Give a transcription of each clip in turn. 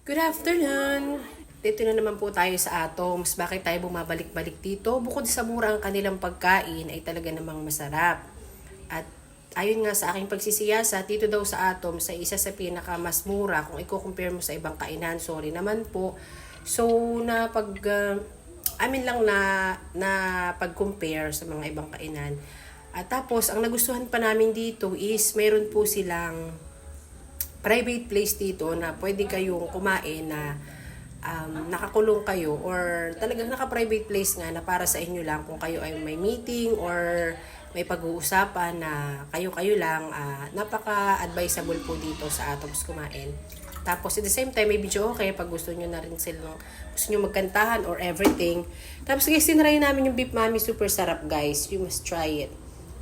Good afternoon! Dito na naman po tayo sa Atoms. Bakit tayo bumabalik-balik dito? Bukod sa mura ang kanilang pagkain ay talaga namang masarap. At ayon nga sa aking pagsisiyasa, dito daw sa Atoms ay isa sa pinaka mas mura kung i-compare mo sa ibang kainan. Sorry naman po. So, amin lang na pag-compare sa mga ibang kainan. At tapos, ang nagustuhan pa namin dito is mayroon po silang private place dito na pwede kayong kumain na nakakulong kayo or talagang naka-private place nga na para sa inyo lang kung kayo ay may meeting or may pag-uusapan na kayo-kayo lang, napaka-advisable po dito sa Atoms kumain. Tapos at the same time, may video okay pag gusto nyo na rin silang, gusto nyo magkantahan or everything. Tapos guys, tinry namin yung beef mami, super sarap guys. You must try it.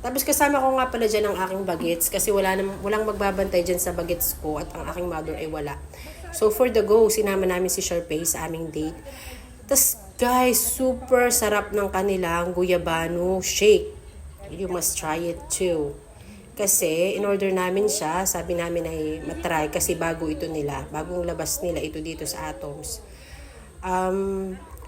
Tapos kasama ko nga pala dyan ang aking bagets kasi walang magbabantay dyan sa bagets ko at ang aking mother ay wala. So for the go, sinama namin si Sharpay sa aming date. Tapos guys, super sarap ng kanilang guyabano shake. You must try it too. Kasi in order namin siya, sabi namin ay matry kasi bago ito nila. Bagong labas nila ito dito sa Atoms.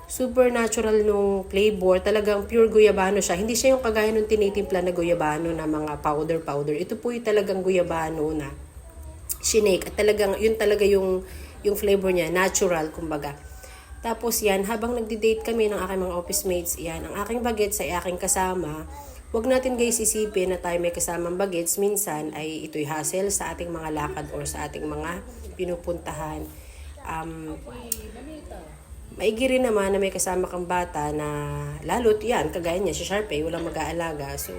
Super natural nung flavor. Talagang pure guyabano siya. Hindi siya yung kagaya nung tinitimpla na guyabano na mga powder. Ito po yung talagang guyabano na shinake. At talagang, yun talaga yung flavor niya. Natural, kumbaga. Tapos yan, habang nagdi-date kami ng aking mga office mates, yan, ang aking bagets ay aking kasama. Huwag natin guys isipin na tayo may kasamang bagets. Minsan ay ito'y hassle sa ating mga lakad or sa ating mga pinupuntahan. Maigi rin naman na may kasama kang bata na lalo't yan, kagaya niya, si Sharpay, walang mag-aalaga. So,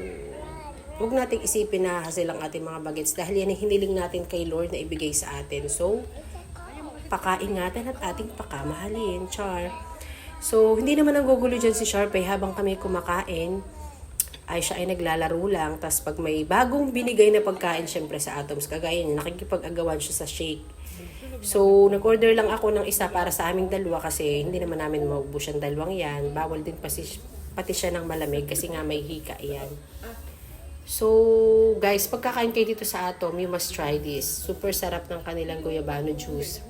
huwag nating isipin na hassle ang ating mga bagets dahil yan ay hiniling natin kay Lord na ibigay sa atin. So, pakaingatan at ating pakamahalin, char. So, hindi naman nagugulo dyan si Sharpay habang kami kumakain ay siya ay naglalaro lang. Tapos pag may bagong binigay na pagkain, syempre sa Atoms, kagaya niya, nakikipag-agawan siya sa shake. So, nag-order lang ako ng isa para sa aming dalawa kasi hindi naman namin maubos ang dalawang yan. Bawal din pati siya ng malamig kasi nga may hika yan. So, guys, pagkakain kayo dito sa Atom, you must try this. Super sarap ng kanilang guyabano juice.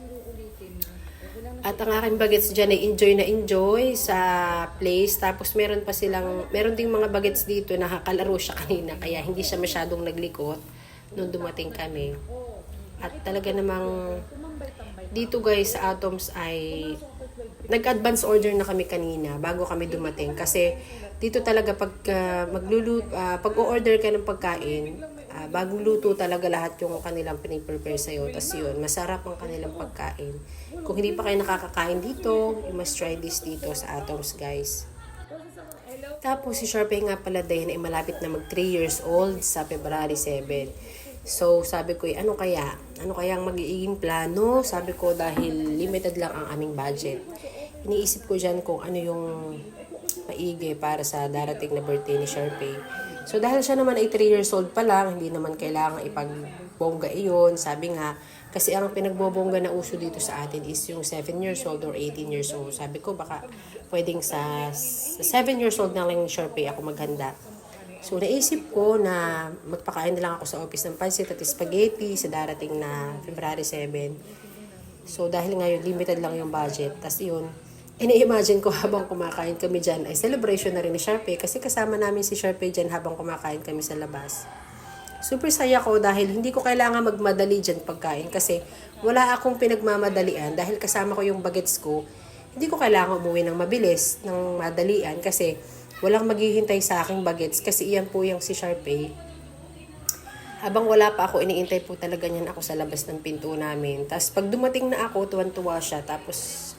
At ang aking bagets dyan ay enjoy sa place. Tapos meron ding mga bagets dito na kalaro siya kanina. Kaya hindi siya masyadong naglikot nung dumating kami. At talaga namang dito guys sa Atoms ay nag-advance order na kami kanina bago kami dumating. Kasi dito talaga pag o-order ka ng pagkain, bagong luto talaga lahat yung kanilang piniprepare sa'yo. Tapos yun, masarap ang kanilang pagkain. Kung hindi pa kayo nakakakain dito, you must try this dito sa Atoms guys. Tapos si Sharpay nga pala din ay malapit na mag 3 years old sa February 7. So sabi ko, ano kaya ang magiging plano? Sabi ko dahil limited lang ang aming budget. Iniisip ko dyan kung ano yung maigi para sa darating na birthday ni Sharpay. So dahil siya naman ay 3 years old pa lang, hindi naman kailangan ipagbongga iyon. Sabi nga, kasi ang pinagbobongga na uso dito sa atin is yung 7 years old or 18 years old. Sabi ko baka pwedeng sa 7 years old na lang ni Sharpay ako maghanda. So naisip ko na magpakain na lang ako sa office ng pansit at spaghetti sa darating na February 7. So dahil ngayon limited lang yung budget. Tapos yun, ini-imagine ko habang kumakain kami dyan ay celebration na rin ni Sharpay kasi kasama namin si Sharpay dyan habang kumakain kami sa labas. Super saya ko dahil hindi ko kailangan magmadali dyan pagkain kasi wala akong pinagmamadalian dahil kasama ko yung bagets ko. Hindi ko kailangan umuwi ng mabilis, ng madalian kasi walang maghihintay sa aking bagets kasi iyan po yung si Sharpay. Habang wala pa ako, iniintay po talaga niyan ako sa labas ng pinto namin. Tapos pag dumating na ako, tuwan-tuwa siya. Tapos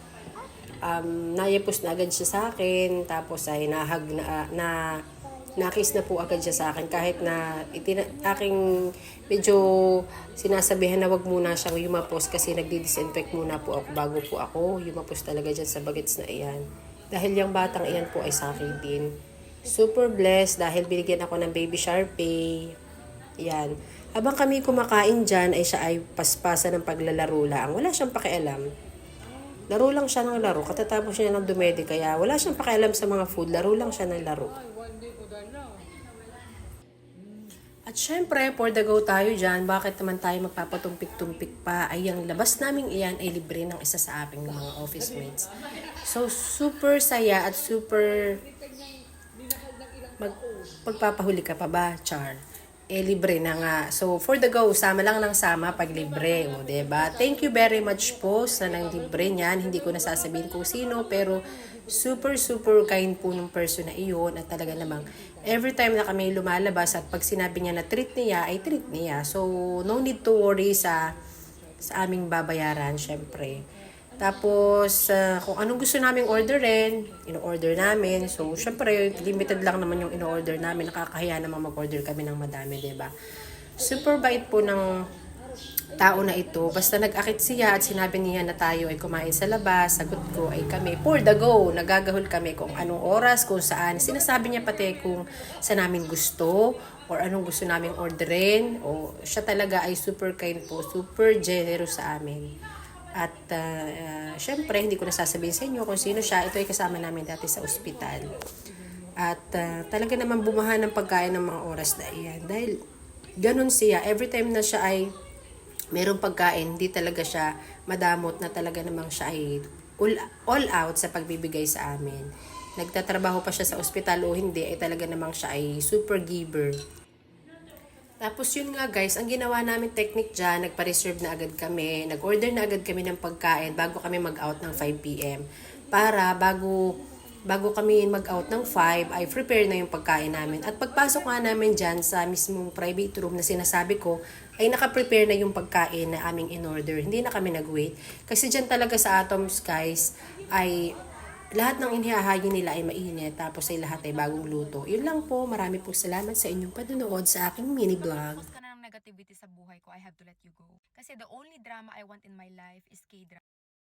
nayapos na agad siya sa akin. Tapos ay nakiss na po agad siya sa akin. Kahit na aking medyo sinasabihan na wag muna siyang yumapos kasi nagdi-disinfect muna po ako bago po ako yumapos talaga dyan sa bagets na iyan. Dahil yung batang iyan po ay sa akin din. Super blessed dahil binigyan ako ng baby Sharpay. Yan. Habang kami kumakain dyan, ay siya ay paspasa ng paglalaro lang. Wala siyang pakialam. Laro lang siya ng laro. Katatapos niya ng dumedi. Kaya wala siyang pakialam sa mga food. Laro lang siya ng laro. At At syempre, for the go tayo dyan, bakit naman tayo magpapatumpik-tumpik pa? Ay, ang labas namin iyan ay libre ng isa sa aming mga office mates. So, super saya at super pagpapahuli ka pa ba, Char? Libre na nga. So, for the go, sama lang ng sama pag libre. O, diba? Thank you very much po sa nang libre niyan. Hindi ko nasasabihin kung sino, pero super kind po ng person na iyon. At talaga namang, every time na kami lumalabas at pag sinabi niya na treat niya, ay treat niya. So, no need to worry sa aming babayaran, syempre. Tapos, kung anong gusto naming orderin, in-order namin. So, syempre, limited lang naman yung in-order namin. Nakakahiya naman mag-order kami ng madami, diba? Super bait po ng tao na ito. Basta nag-akit siya at sinabi niya na tayo ay kumain sa labas, sagot ko ay kami, for the go, nagagahol kami kung anong oras, kung saan. Sinasabi niya pati kung saan namin gusto, or anong gusto naming orderin. O, siya talaga ay super kind po, super generous sa amin. At syempre, hindi ko nasasabihin sa inyo kung sino siya. Ito ay kasama namin dati sa ospital. At talaga naman bumahan ng pagkain ng mga oras na iyan. Dahil ganun siya. Every time na siya ay merong pagkain, hindi talaga siya madamot na talaga namang siya ay all out sa pagbibigay sa amin. Nagtatrabaho pa siya sa ospital o hindi, ay talaga namang siya ay super giver. Tapos yun nga guys, ang ginawa namin technique dyan, nagpa-reserve na agad kami, nag-order na agad kami ng pagkain bago kami mag-out ng 5 p.m. Para bago kami mag-out ng 5, ay prepare na yung pagkain namin. At pagpasok nga namin dyan sa mismong private room na sinasabi ko, ay naka-prepare na yung pagkain na aming in-order. Hindi na kami nag-wait. Kasi dyan talaga sa Atoms guys, ay lahat ng inihahayin nila ay mainit, tapos ay lahat ay bagong luto. Yun lang po, marami pong salamat sa inyong panonood sa aking mini vlog. Ka na ng negativity sa buhay ko, I have to let you go. Kasi the only drama I want in my life is K-drama.